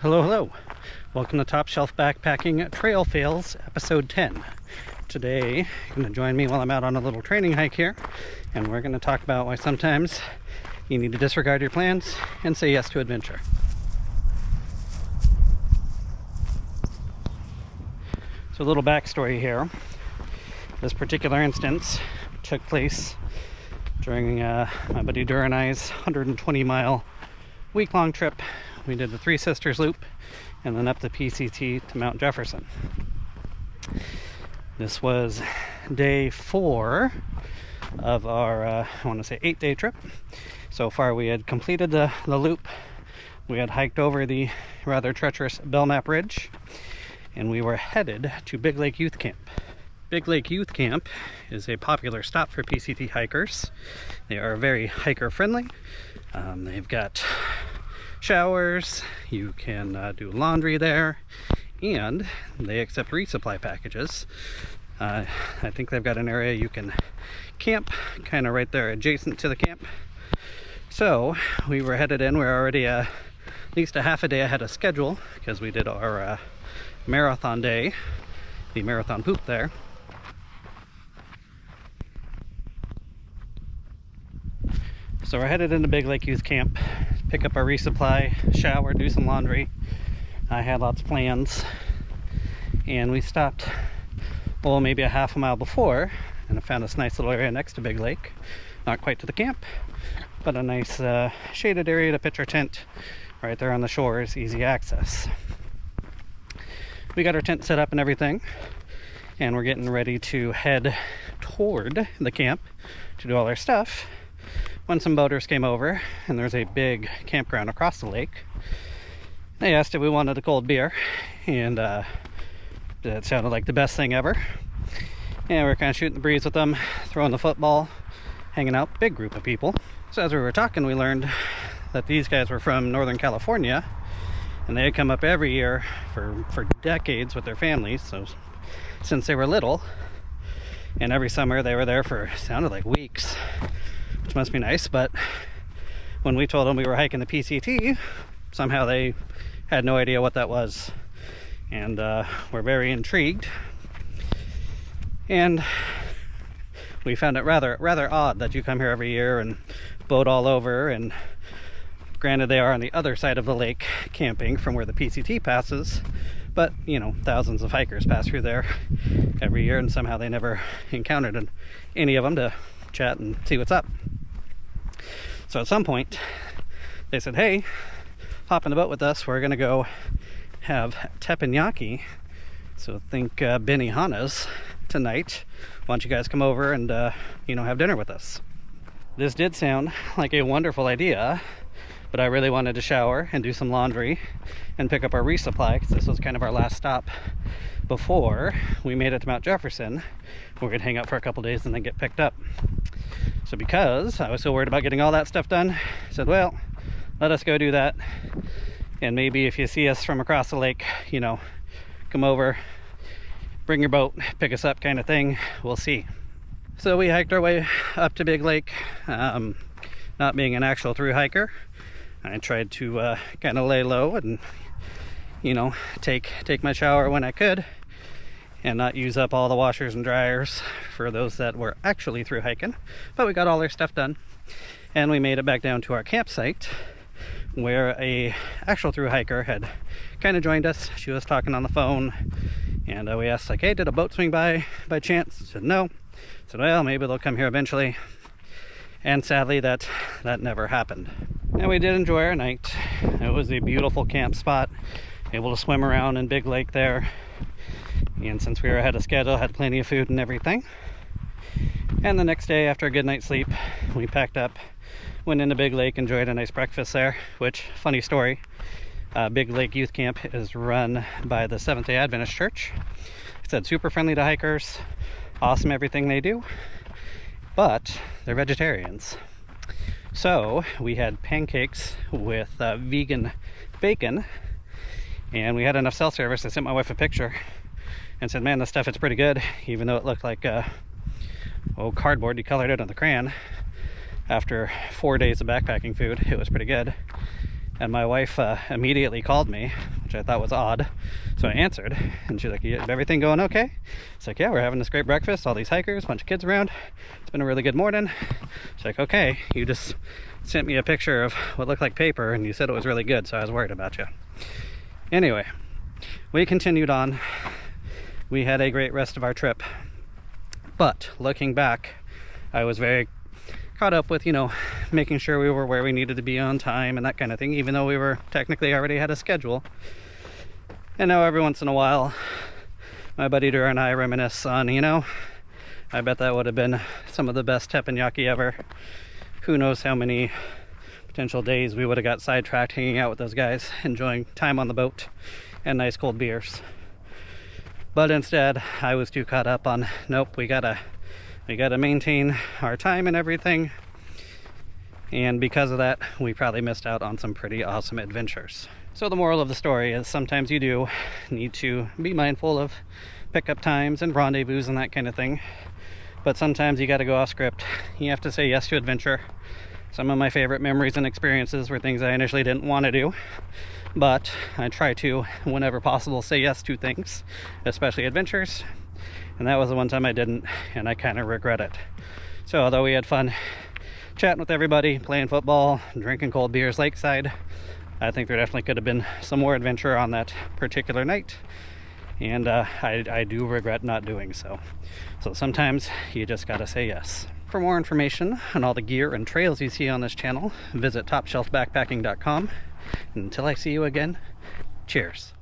Hello, hello. Welcome to Top Shelf Backpacking Trail Fails, episode 10. Today, you're going to join me while I'm out on a little training hike here, and we're going to talk about why sometimes you need to disregard your plans and say yes to adventure. So a little backstory here. This particular instance took place during my buddy Dur and I's 120-mile week-long trip. We did the Three Sisters Loop and then up the PCT to Mount Jefferson. This was day 4 of our, I want to say 8-day trip. So far we had completed the loop. We had hiked over the rather treacherous Belknap Ridge, and we were headed to Big Lake Youth Camp. Big Lake Youth Camp is a popular stop for PCT hikers. They are very hiker friendly. They've got showers, you can do laundry there, and they accept resupply packages. I think they've got an area you can camp kind of right there adjacent to the camp. So we were headed in. We're already at least a half a day ahead of schedule because we did our marathon day, the marathon poop there. So we're headed into Big Lake Youth Camp, pick up our resupply, shower, do some laundry. I had lots of plans, and we stopped, well, maybe a half a mile before, and I found this nice little area next to Big Lake. Not quite to the camp, but a nice shaded area to pitch our tent right there on the shores, easy access. We got our tent set up and everything, and we're getting ready to head toward the camp to do all our stuff, when some boaters came over, and there's a big campground across the lake. They asked if we wanted a cold beer, and that sounded like the best thing ever. And we were kind of shooting the breeze with them, throwing the football, hanging out, big group of people. So as we were talking, we learned that these guys were from Northern California, and they had come up every year for decades with their families, so since they were little, and every summer they were there for, sounded like weeks, which must be nice. But when we told them we were hiking the PCT, somehow they had no idea what that was, and were very intrigued. And we found it rather odd that you come here every year and boat all over, and granted they are on the other side of the lake camping from where the PCT passes, but you know, thousands of hikers pass through there every year, and somehow they never encountered any of them to chat and see what's up. So at some point they said, hey, hop in the boat with us, we're gonna go have teppanyaki, so think Benihana's tonight. Why don't you guys come over and have dinner with us? This did sound like a wonderful idea, but I really wanted to shower and do some laundry and pick up our resupply, because this was kind of our last stop before we made it to Mount Jefferson. We're gonna hang out for a couple days and then get picked up. So because I was so worried about getting all that stuff done, I said, well, let us go do that, and maybe if you see us from across the lake, come over, bring your boat, pick us up, kind of thing. We'll see. So we hiked our way up to Big Lake. Not being an actual through hiker, I tried to kind of lay low and take my shower when I could, and not use up all the washers and dryers for those that were actually through hiking. But we got all our stuff done, and we made it back down to our campsite, where a actual through hiker had kind of joined us. She was talking on the phone, and we asked, like, hey, did a boat swing by chance? She said no. I said, well, maybe they'll come here eventually. And sadly, that never happened. And we did enjoy our night. It was a beautiful camp spot, able to swim around in Big Lake there. And since we were ahead of schedule, had plenty of food and everything. And the next day, after a good night's sleep, we packed up, went into Big Lake, enjoyed a nice breakfast there, which, funny story, Big Lake Youth Camp is run by the Seventh-day Adventist Church. It said super friendly to hikers, awesome everything they do, but they're vegetarians. So we had pancakes with vegan bacon, and we had enough cell service. I sent my wife a picture and said, man, this stuff is pretty good, even though it looked like cardboard. You colored it on the crayon. After 4 days of backpacking food, it was pretty good. And my wife immediately called me, which I thought was odd. So I answered, and she's like, everything going okay? It's like, yeah, we're having this great breakfast, all these hikers, bunch of kids around. It's been a really good morning. She's like, okay, you just sent me a picture of what looked like paper, and you said it was really good, so I was worried about you. Anyway, we continued on. We had a great rest of our trip. But looking back, I was very caught up with, making sure we were where we needed to be on time and that kind of thing, even though we were technically already had a schedule. And now every once in a while, my buddy Drew and I reminisce on, I bet that would have been some of the best teppanyaki ever. Who knows how many potential days we would have got sidetracked hanging out with those guys, enjoying time on the boat and nice cold beers. But instead, I was too caught up on, nope, we gotta maintain our time and everything. And because of that, we probably missed out on some pretty awesome adventures. So the moral of the story is sometimes you do need to be mindful of pickup times and rendezvous and that kind of thing. But sometimes you got to go off script. You have to say yes to adventure. Some of my favorite memories and experiences were things I initially didn't want to do, but I try to, whenever possible, say yes to things, especially adventures. And that was the one time I didn't, and I kind of regret it. So although we had fun chatting with everybody, playing football, drinking cold beers lakeside, I think there definitely could have been some more adventure on that particular night. And I do regret not doing so. So sometimes you just gotta say yes. For more information on all the gear and trails you see on this channel, visit topshelfbackpacking.com. Until I see you again, cheers.